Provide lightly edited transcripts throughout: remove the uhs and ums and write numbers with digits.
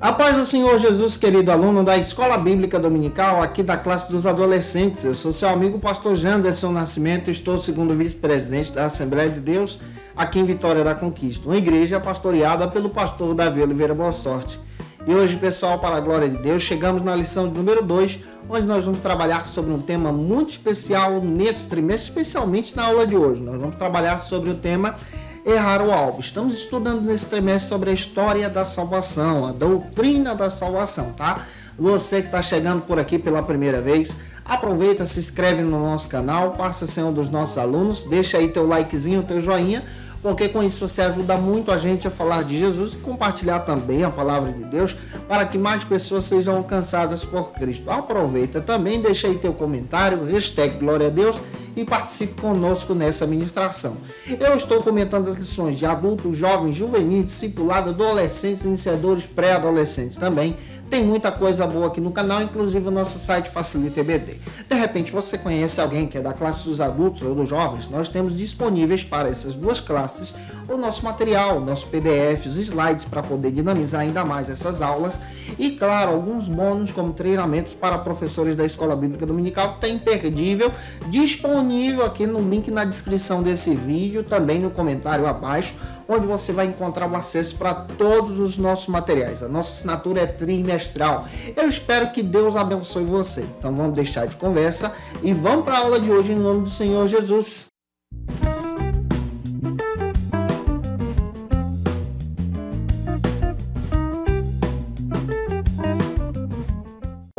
A paz do Senhor Jesus, querido aluno da Escola Bíblica Dominical, aqui da classe dos adolescentes. Eu sou seu amigo pastor Janderson Nascimento, estou segundo vice-presidente da Assembleia de Deus, aqui em Vitória da Conquista, uma igreja pastoreada pelo pastor Davi Oliveira Boa Sorte. E hoje, pessoal, para a glória de Deus, chegamos na lição de número 2, onde nós vamos trabalhar sobre um tema muito especial nesse trimestre, especialmente na aula de hoje. Nós vamos trabalhar sobre o tema Errar o alvo. Estamos estudando nesse trimestre sobre a história da salvação, a doutrina da salvação, tá? Você que está chegando por aqui pela primeira vez, aproveita, se inscreve no nosso canal, passa a ser um dos nossos alunos, deixa aí teu likezinho, teu joinha, porque com isso você ajuda muito a gente a falar de Jesus e compartilhar também a palavra de Deus para que mais pessoas sejam alcançadas por Cristo. Aproveita também, deixa aí teu comentário, hashtag Glória a Deus e participe conosco nessa ministração. Eu estou comentando as lições de adultos, jovens, juvenis, discipulado, adolescentes, iniciadores, pré-adolescentes também. Tem muita coisa boa aqui no canal, inclusive o nosso site Facilita EBD. De repente você conhece alguém que é da classe dos adultos ou dos jovens, nós temos disponíveis para essas duas classes o nosso material, o nosso PDF, os slides para poder dinamizar ainda mais essas aulas e, claro, alguns bônus como treinamentos para professores da Escola Bíblica Dominical, que está imperdível, disponível aqui no link na descrição desse vídeo, também no comentário abaixo, onde você vai encontrar o acesso para todos os nossos materiais. A nossa assinatura é trimestral. Eu espero que Deus abençoe você. Então vamos deixar de conversa e vamos para a aula de hoje em nome do Senhor Jesus.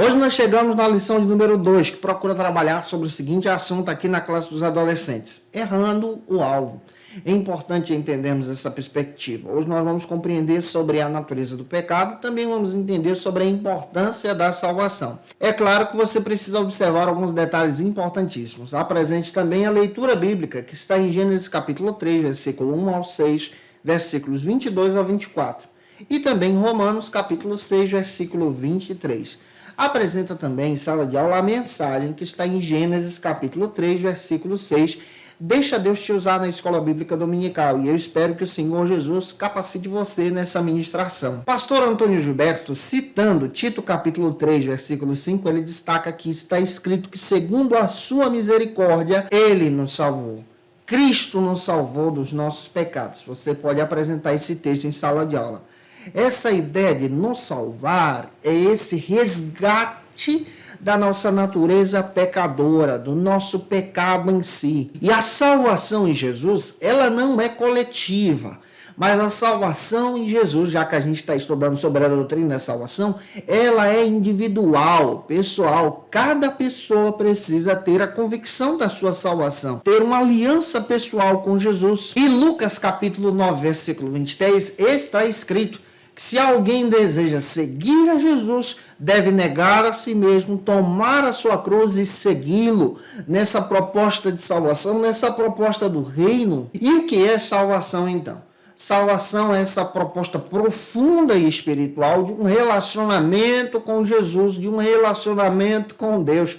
Hoje nós chegamos na lição de número 2, que procura trabalhar sobre o seguinte assunto aqui na classe dos adolescentes: errando o alvo. É importante entendermos essa perspectiva. Hoje nós vamos compreender sobre a natureza do pecado, também vamos entender sobre a importância da salvação. É claro que você precisa observar alguns detalhes importantíssimos. Há presente também a leitura bíblica, que está em Gênesis capítulo 3, versículo 1 ao 6, versículos 22 ao 24. E também Romanos capítulo 6, versículo 23. Apresenta também em sala de aula a mensagem que está em Gênesis capítulo 3, versículo 6. Deixa Deus te usar na Escola Bíblica Dominical e eu espero que o Senhor Jesus capacite você nessa ministração. Pastor Antônio Gilberto, citando Tito capítulo 3, versículo 5, ele destaca que está escrito que segundo a sua misericórdia, ele nos salvou. Cristo nos salvou dos nossos pecados. Você pode apresentar esse texto em sala de aula. Essa ideia de nos salvar é esse resgate da nossa natureza pecadora, do nosso pecado em si. E a salvação em Jesus, ela não é coletiva, mas a salvação em Jesus, já que a gente está estudando sobre a doutrina da salvação, ela é individual, pessoal. Cada pessoa precisa ter a convicção da sua salvação, ter uma aliança pessoal com Jesus. E Lucas capítulo 9, versículo 23, está escrito: se alguém deseja seguir a Jesus, deve negar a si mesmo, tomar a sua cruz e segui-lo nessa proposta de salvação, nessa proposta do reino. E o que é salvação, então? Salvação é essa proposta profunda e espiritual de um relacionamento com Jesus, de um relacionamento com Deus.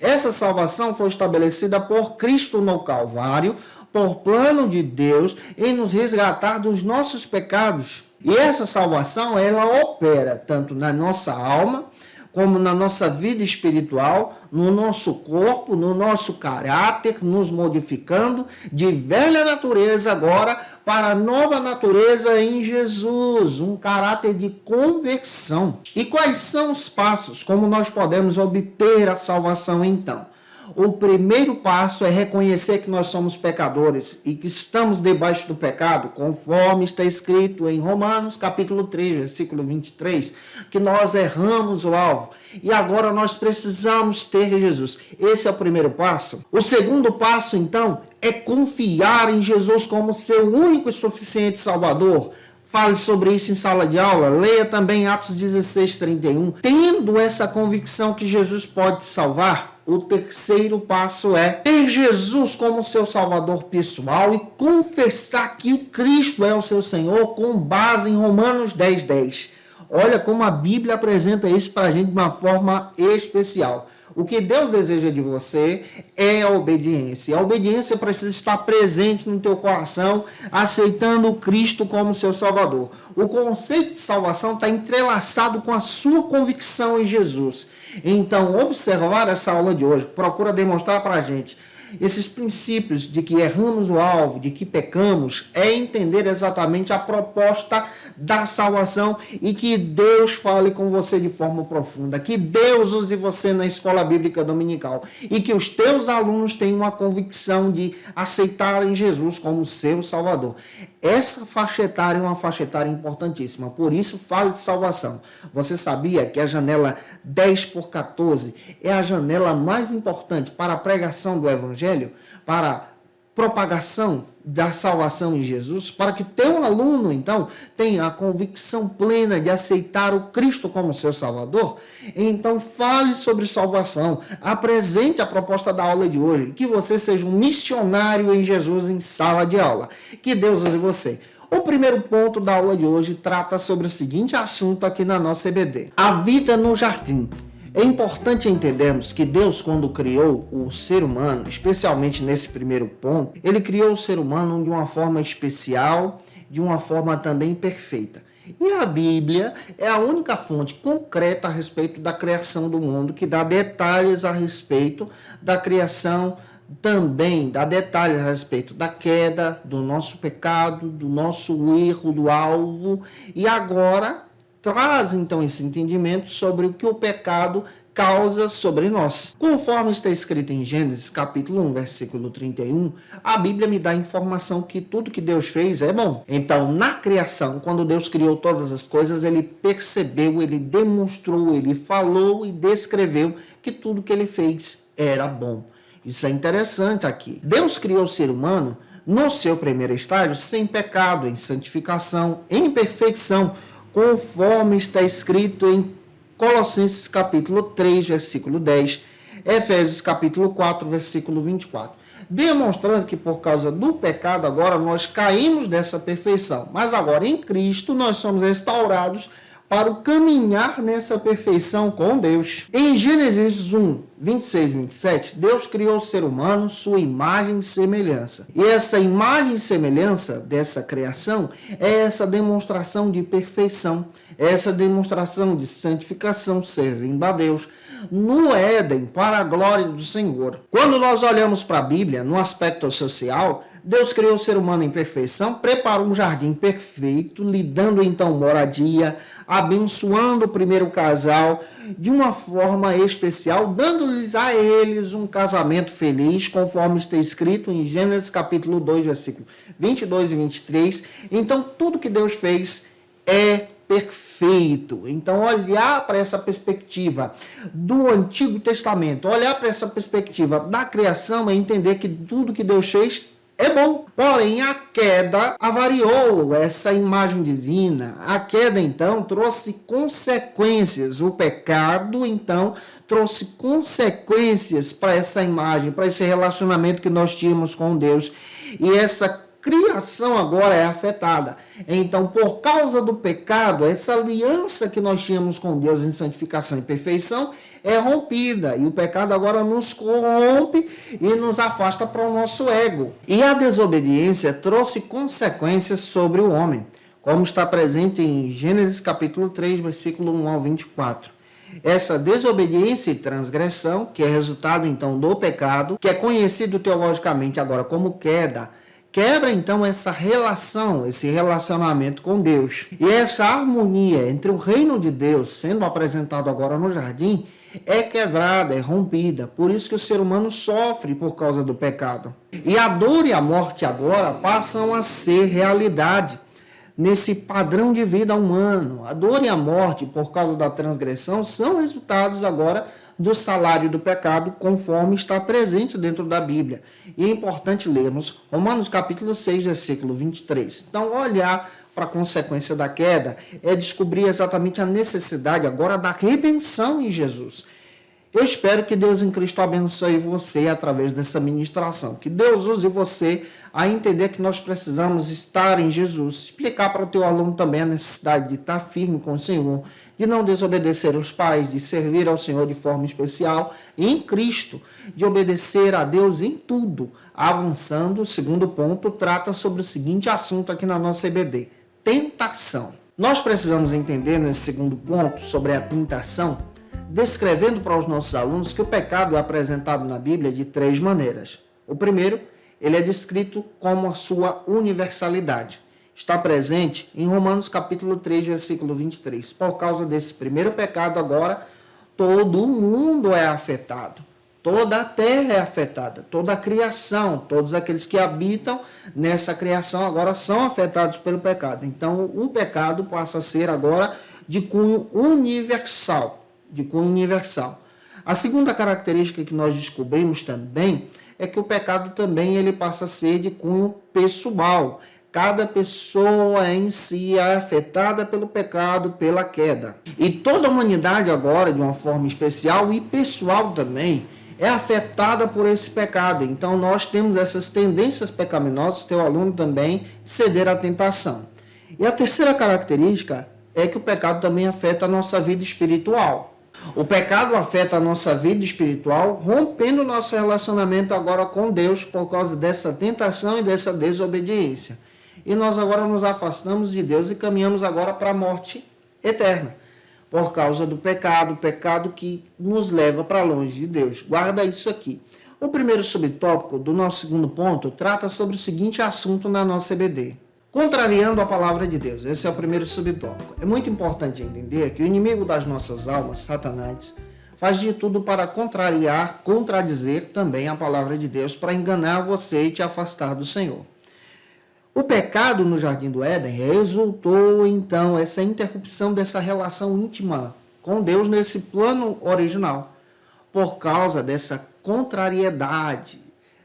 Essa salvação foi estabelecida por Cristo no Calvário, por plano de Deus, em nos resgatar dos nossos pecados. E essa salvação, ela opera tanto na nossa alma, como na nossa vida espiritual, no nosso corpo, no nosso caráter, nos modificando de velha natureza agora para a nova natureza em Jesus, um caráter de conversão. E quais são os passos? Como nós podemos obter a salvação então? O primeiro passo é reconhecer que nós somos pecadores e que estamos debaixo do pecado, conforme está escrito em Romanos capítulo 3, versículo 23, que nós erramos o alvo e agora nós precisamos ter Jesus. Esse é o primeiro passo. O segundo passo, então, é confiar em Jesus como seu único e suficiente Salvador. Fale sobre isso em sala de aula, leia também Atos 16, 31. Tendo essa convicção que Jesus pode te salvar, o terceiro passo é ter Jesus como seu Salvador pessoal e confessar que o Cristo é o seu Senhor com base em Romanos 10, 10. Olha como a Bíblia apresenta isso para a gente de uma forma especial. O que Deus deseja de você é a obediência. A obediência precisa estar presente no teu coração, aceitando Cristo como seu Salvador. O conceito de salvação está entrelaçado com a sua convicção em Jesus. Então, observar essa aula de hoje procura demonstrar para a gente esses princípios de que erramos o alvo, de que pecamos, é entender exatamente a proposta da salvação e que Deus fale com você de forma profunda, que Deus use você na escola bíblica dominical e que os teus alunos tenham uma convicção de aceitarem Jesus como seu Salvador. Essa faixa etária é uma faixa etária importantíssima, por isso fale de salvação. Você sabia que a janela 10/14 é a janela mais importante para a pregação do Evangelho, para a propagação da salvação em Jesus, para que teu aluno, então, tenha a convicção plena de aceitar o Cristo como seu Salvador? Então, fale sobre salvação, apresente a proposta da aula de hoje, que você seja um missionário em Jesus em sala de aula. Que Deus use você. O primeiro ponto da aula de hoje trata sobre o seguinte assunto aqui na nossa EBD: a vida no jardim. É importante entendermos que Deus, quando criou o ser humano, especialmente nesse primeiro ponto, ele criou o ser humano de uma forma especial, de uma forma também perfeita. E a Bíblia é a única fonte concreta a respeito da criação do mundo, que dá detalhes a respeito da criação, também dá detalhes a respeito da queda, do nosso pecado, do nosso erro, do alvo, e agora traz então esse entendimento sobre o que o pecado causa sobre nós. Conforme está escrito em Gênesis capítulo 1, versículo 31, a Bíblia me dá a informação que tudo que Deus fez é bom. Então, na criação, quando Deus criou todas as coisas, ele percebeu, ele demonstrou, ele falou e descreveu que tudo que ele fez era bom. Isso é interessante aqui. Deus criou o ser humano no seu primeiro estágio sem pecado, em santificação, em perfeição, conforme está escrito em Colossenses capítulo 3, versículo 10, Efésios capítulo 4, versículo 24. Demonstrando que por causa do pecado agora nós caímos dessa perfeição, mas agora em Cristo nós somos restaurados para o caminhar nessa perfeição com Deus. Em Gênesis 1, 26 e 27, Deus criou o ser humano, sua imagem e semelhança. E essa imagem e semelhança dessa criação é essa demonstração de perfeição, essa demonstração de santificação, servindo a Deus no Éden, para a glória do Senhor. Quando nós olhamos para a Bíblia, no aspecto social, Deus criou o ser humano em perfeição, preparou um jardim perfeito, lhe dando então moradia, abençoando o primeiro casal de uma forma especial, dando-lhes a eles um casamento feliz, conforme está escrito em Gênesis capítulo 2, versículo 22 e 23. Então, tudo que Deus fez é perfeito. Então, olhar para essa perspectiva do Antigo Testamento, olhar para essa perspectiva da criação é entender que tudo que Deus fez é bom. Porém, a queda avariou essa imagem divina. A queda, então, trouxe consequências. O pecado, então, trouxe consequências para essa imagem, para esse relacionamento que nós tínhamos com Deus. E essa criação agora é afetada. Então, por causa do pecado, essa aliança que nós tínhamos com Deus em santificação e perfeição é rompida, e o pecado agora nos corrompe e nos afasta para o nosso ego. E a desobediência trouxe consequências sobre o homem, como está presente em Gênesis capítulo 3, versículo 1 ao 24. Essa desobediência e transgressão, que é resultado então do pecado, que é conhecido teologicamente agora como queda, quebra então essa relação, esse relacionamento com Deus. E essa harmonia entre o reino de Deus, sendo apresentado agora no jardim, é quebrada, é rompida. Por isso que o ser humano sofre por causa do pecado. E a dor e a morte agora passam a ser realidade nesse padrão de vida humano. A dor e a morte, por causa da transgressão, são resultados agora do salário do pecado, conforme está presente dentro da Bíblia. E é importante lermos Romanos capítulo 6, versículo 23. Então, olhar para a consequência da queda é descobrir exatamente a necessidade agora da redenção em Jesus. Eu espero que Deus em Cristo abençoe você através dessa ministração. Que Deus use você a entender que nós precisamos estar em Jesus. Explicar para o teu aluno também a necessidade de estar firme com o Senhor, de não desobedecer os pais, de servir ao Senhor de forma especial em Cristo, de obedecer a Deus em tudo. Avançando, o segundo ponto trata sobre o seguinte assunto aqui na nossa EBD: tentação. Nós precisamos entender nesse segundo ponto sobre a tentação, descrevendo para os nossos alunos que o pecado é apresentado na Bíblia de 3 maneiras. O primeiro, ele é descrito como a sua universalidade. Está presente em Romanos capítulo 3, versículo 23. Por causa desse primeiro pecado agora, todo o mundo é afetado. Toda a terra é afetada, toda a criação, todos aqueles que habitam nessa criação agora são afetados pelo pecado. Então, o pecado passa a ser agora de cunho universal. A segunda característica que nós descobrimos também é que o pecado também ele passa a ser de cunho pessoal. Cada pessoa em si é afetada pelo pecado, pela queda. E toda a humanidade agora, de uma forma especial e pessoal também, é afetada por esse pecado. Então nós temos essas tendências pecaminosas, teu aluno também, de ceder à tentação. E a terceira característica é que o pecado também afeta a nossa vida espiritual. O pecado afeta a nossa vida espiritual, rompendo o nosso relacionamento agora com Deus por causa dessa tentação e dessa desobediência. E nós agora nos afastamos de Deus e caminhamos agora para a morte eterna, por causa do pecado, o pecado que nos leva para longe de Deus. Guarda isso aqui. O primeiro subtópico do nosso segundo ponto trata sobre o seguinte assunto na nossa EBD: contrariando a palavra de Deus. Esse é o primeiro subtópico. É muito importante entender que o inimigo das nossas almas, Satanás, faz de tudo para contrariar, contradizer também a palavra de Deus, para enganar você e te afastar do Senhor. O pecado no Jardim do Éden resultou, então, essa interrupção dessa relação íntima com Deus nesse plano original, por causa dessa contrariedade,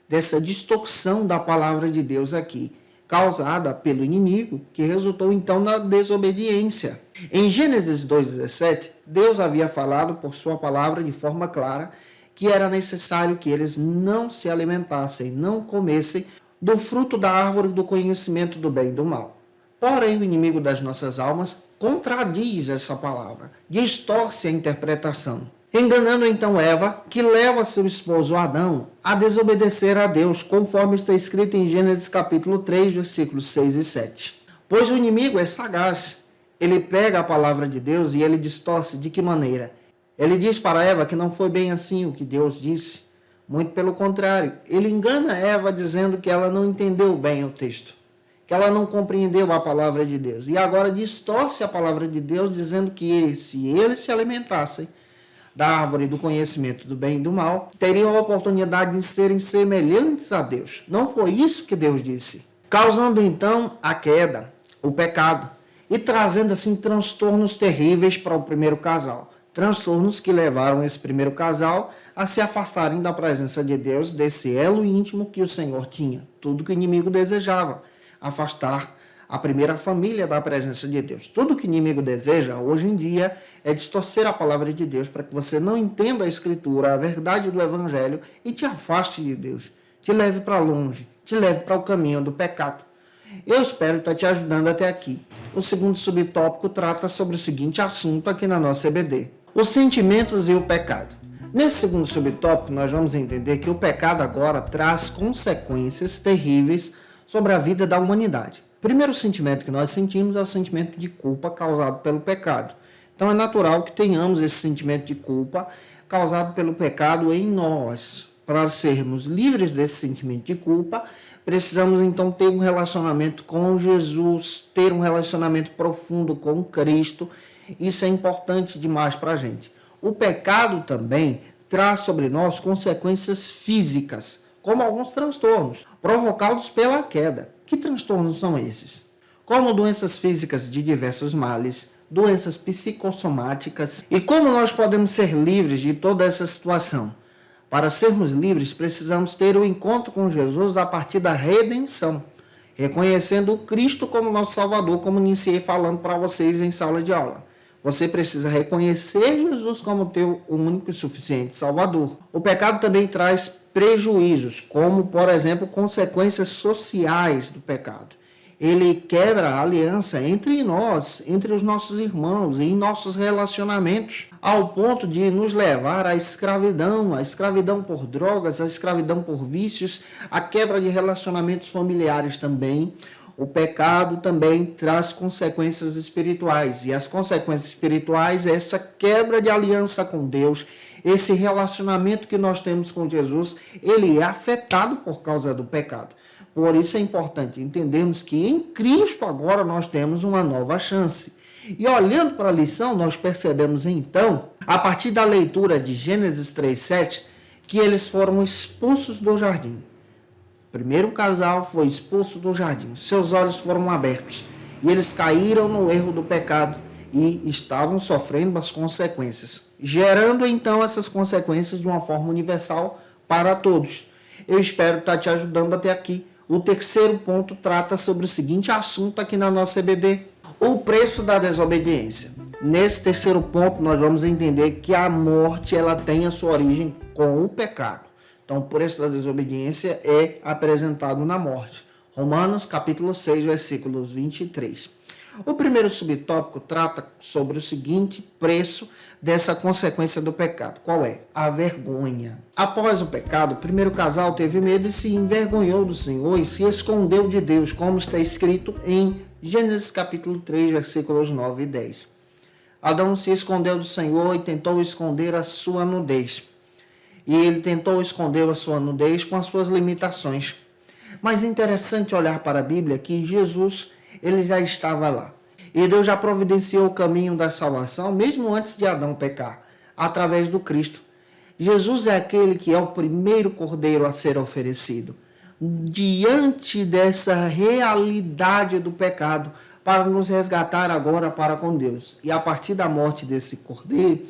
dessa distorção da palavra de Deus aqui, causada pelo inimigo, que resultou então na desobediência. Em Gênesis 2,17, Deus havia falado por sua palavra de forma clara que era necessário que eles não se alimentassem, não comessem do fruto da árvore do conhecimento do bem e do mal. Porém, o inimigo das nossas almas contradiz essa palavra, distorce a interpretação, enganando então Eva, que leva seu esposo Adão a desobedecer a Deus, conforme está escrito em Gênesis capítulo 3, versículos 6 e 7. Pois o inimigo é sagaz, ele pega a palavra de Deus e ele distorce. De que maneira? Ele diz para Eva que não foi bem assim o que Deus disse. Muito pelo contrário, ele engana Eva dizendo que ela não entendeu bem o texto, que ela não compreendeu a palavra de Deus. E agora distorce a palavra de Deus dizendo que se eles se alimentassem da árvore do conhecimento do bem e do mal, teriam a oportunidade de serem semelhantes a Deus. Não foi isso que Deus disse. Causando então a queda, o pecado, e trazendo assim transtornos terríveis para o primeiro casal. Transtornos que levaram esse primeiro casal a se afastarem da presença de Deus, desse elo íntimo que o Senhor tinha. Tudo que o inimigo desejava, afastar a primeira família da presença de Deus. Tudo que o inimigo deseja hoje em dia é distorcer a palavra de Deus para que você não entenda a Escritura, a verdade do Evangelho e te afaste de Deus, te leve para longe, te leve para o caminho do pecado. Eu espero estar te ajudando até aqui. O segundo subtópico trata sobre o seguinte assunto aqui na nossa EBD: os sentimentos e o pecado. Nesse segundo subtópico, nós vamos entender que o pecado agora traz consequências terríveis sobre a vida da humanidade. O primeiro sentimento que nós sentimos é o sentimento de culpa causado pelo pecado. Então é natural que tenhamos esse sentimento de culpa causado pelo pecado em nós. Para sermos livres desse sentimento de culpa, precisamos então ter um relacionamento com Jesus, ter um relacionamento profundo com Cristo. Isso é importante demais para a gente. O pecado também traz sobre nós consequências físicas, como alguns transtornos provocados pela queda. Que transtornos são esses? Como doenças físicas de diversos males, doenças psicossomáticas. E como nós podemos ser livres de toda essa situação? Para sermos livres, precisamos ter o encontro com Jesus a partir da redenção, reconhecendo o Cristo como nosso Salvador, como iniciei falando para vocês em sala de aula. Você precisa reconhecer Jesus como teu único e suficiente Salvador. O pecado também traz prejuízos, como, por exemplo, consequências sociais do pecado. Ele quebra a aliança entre nós, entre os nossos irmãos e em nossos relacionamentos, ao ponto de nos levar à escravidão por drogas, a escravidão por vícios, a quebra de relacionamentos familiares também. O pecado também traz consequências espirituais, e as consequências espirituais é essa quebra de aliança com Deus, esse relacionamento que nós temos com Jesus, ele é afetado por causa do pecado. Por isso é importante entendermos que em Cristo agora nós temos uma nova chance. E olhando para a lição, nós percebemos então, a partir da leitura de Gênesis 3:7, que eles foram expulsos do jardim. O primeiro casal foi expulso do jardim. Seus olhos foram abertos e eles caíram no erro do pecado e estavam sofrendo as consequências, gerando então essas consequências de uma forma universal para todos. Eu espero estar te ajudando até aqui. O terceiro ponto trata sobre o seguinte assunto aqui na nossa EBD: o preço da desobediência. Nesse terceiro ponto, nós vamos entender que a morte ela tem a sua origem com o pecado. Então, o preço da desobediência é apresentado na morte. Romanos, capítulo 6, versículos 23. O primeiro subtópico trata sobre o seguinte preço dessa consequência do pecado. Qual é? A vergonha. Após o pecado, o primeiro casal teve medo e se envergonhou do Senhor e se escondeu de Deus, como está escrito em Gênesis capítulo 3, versículos 9 e 10. Adão se escondeu do Senhor e tentou esconder a sua nudez. E ele tentou esconder a sua nudez com as suas limitações. Mas é interessante olhar para a Bíblia que Jesus ele já estava lá. E Deus já providenciou o caminho da salvação, mesmo antes de Adão pecar, através do Cristo. Jesus é aquele que é o primeiro cordeiro a ser oferecido. Diante dessa realidade do pecado, para nos resgatar agora para com Deus. E a partir da morte desse cordeiro,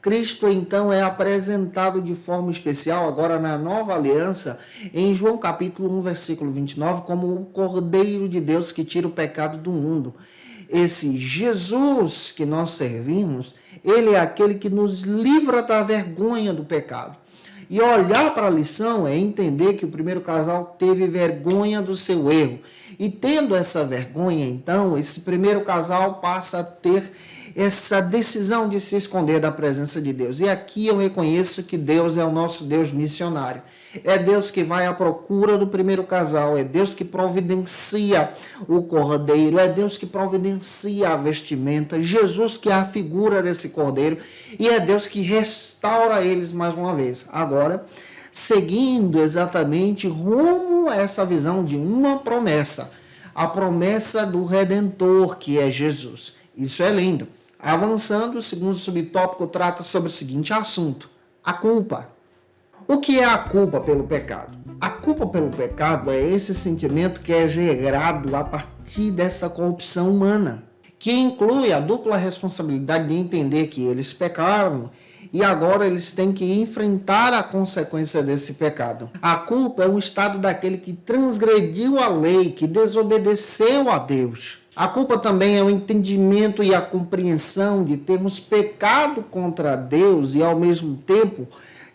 Cristo então é apresentado de forma especial agora na nova aliança em João capítulo 1, versículo 29, como o Cordeiro de Deus que tira o pecado do mundo. Esse Jesus que nós servimos, ele é aquele que nos livra da vergonha do pecado. E olhar para a lição é entender que o primeiro casal teve vergonha do seu erro. E tendo essa vergonha, então, esse primeiro casal passa a ter essa decisão de se esconder da presença de Deus. E aqui eu reconheço que Deus é o nosso Deus missionário. É Deus que vai à procura do primeiro casal, é Deus que providencia o cordeiro, é Deus que providencia a vestimenta, Jesus que é a figura desse cordeiro, e é Deus que restaura eles mais uma vez. Agora, seguindo exatamente rumo a essa visão de uma promessa, a promessa do Redentor, que é Jesus. Isso é lindo. Avançando, o segundo subtópico trata sobre o seguinte assunto: a culpa. O que é a culpa pelo pecado? A culpa pelo pecado é esse sentimento que é gerado a partir dessa corrupção humana, que inclui a dupla responsabilidade de entender que eles pecaram e agora eles têm que enfrentar a consequência desse pecado. A culpa é um estado daquele que transgrediu a lei, que desobedeceu a Deus. A culpa também é o entendimento e a compreensão de termos pecado contra Deus e, ao mesmo tempo,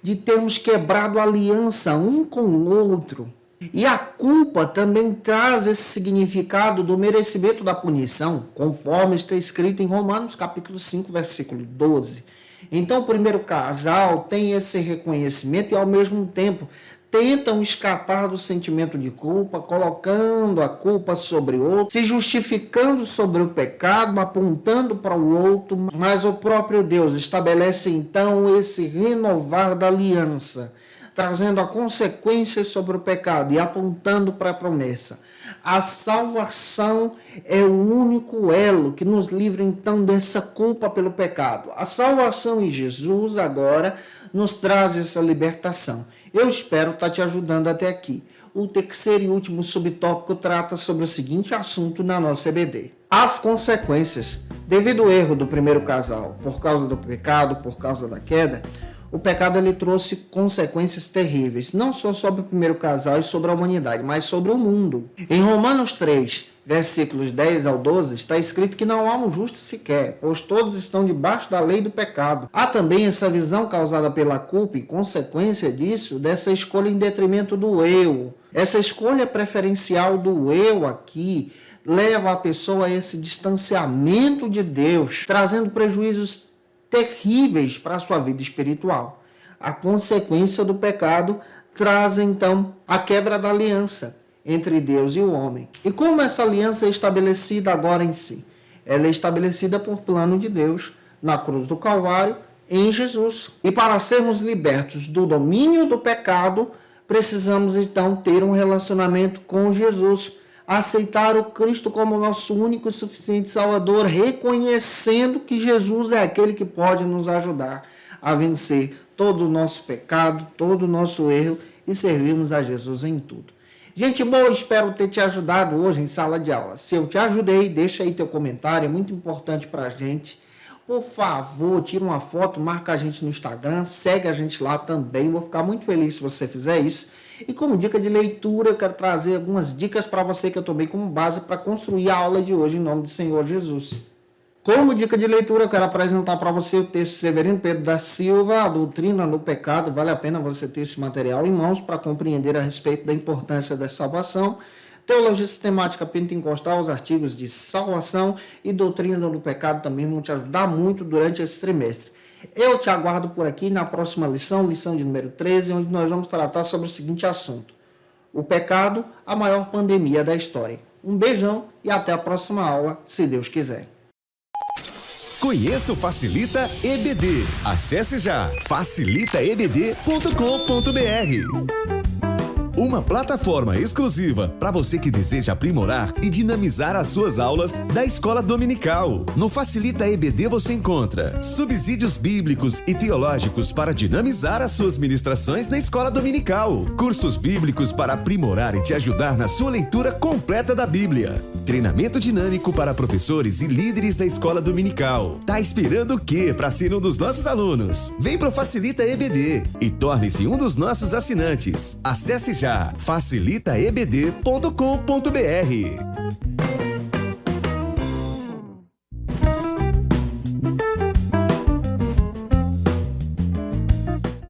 de termos quebrado a aliança um com o outro. E a culpa também traz esse significado do merecimento da punição, conforme está escrito em Romanos capítulo 5, versículo 12. Então, o primeiro casal tem esse reconhecimento e, ao mesmo tempo, tentam escapar do sentimento de culpa, colocando a culpa sobre o outro, se justificando sobre o pecado, apontando para o outro, mas o próprio Deus estabelece então esse renovar da aliança, trazendo a consequência sobre o pecado e apontando para a promessa. A salvação é o único elo que nos livra então dessa culpa pelo pecado. A salvação em Jesus agora nos traz essa libertação. Eu espero estar te ajudando até aqui. O terceiro e último subtópico trata sobre o seguinte assunto na nossa EBD: as consequências. Devido ao erro do primeiro casal, por causa do pecado, por causa da queda, o pecado ele trouxe consequências terríveis, não só sobre o primeiro casal e sobre a humanidade, mas sobre o mundo. Em Romanos 3, versículos 10 ao 12, está escrito que não há um justo sequer, pois todos estão debaixo da lei do pecado. Há também essa visão causada pela culpa e consequência disso, dessa escolha em detrimento do eu. Essa escolha preferencial do eu aqui leva a pessoa a esse distanciamento de Deus, trazendo prejuízos terríveis para a sua vida espiritual. A consequência do pecado traz então a quebra da aliança entre Deus e o homem. E como essa aliança é estabelecida agora em si? Ela é estabelecida por plano de Deus na cruz do Calvário, em Jesus. E para sermos libertos do domínio do pecado, precisamos então ter um relacionamento com Jesus, aceitar o Cristo como nosso único e suficiente Salvador, reconhecendo que Jesus é aquele que pode nos ajudar a vencer todo o nosso pecado, todo o nosso erro e servirmos a Jesus em tudo. Gente boa, espero ter te ajudado hoje em sala de aula. Se eu te ajudei, deixa aí teu comentário, é muito importante para a gente. Por favor, tira uma foto, marca a gente no Instagram, segue a gente lá também. Vou ficar muito feliz se você fizer isso. E como dica de leitura, eu quero trazer algumas dicas para você que eu tomei como base para construir a aula de hoje em nome do Senhor Jesus. Como dica de leitura, eu quero apresentar para você o texto Severino Pedro da Silva, A Doutrina no Pecado. Vale a pena você ter esse material em mãos para compreender a respeito da importância da salvação. Teologia Sistemática Pentecostal, os artigos de salvação e doutrina do pecado também vão te ajudar muito durante esse trimestre. Eu te aguardo por aqui na próxima lição, lição de número 13, onde nós vamos tratar sobre o seguinte assunto: o pecado, a maior pandemia da história. Um beijão e até a próxima aula, se Deus quiser. Conheça o Facilita EBD. Acesse já facilitaebd.com.br. Uma plataforma exclusiva para você que deseja aprimorar e dinamizar as suas aulas da Escola Dominical. No Facilita EBD você encontra subsídios bíblicos e teológicos para dinamizar as suas ministrações na Escola Dominical, cursos bíblicos para aprimorar e te ajudar na sua leitura completa da Bíblia, treinamento dinâmico para professores e líderes da Escola Dominical. Tá esperando o quê para ser um dos nossos alunos? Vem pro Facilita EBD e torne-se um dos nossos assinantes. Acesse já facilitaebd.com.br.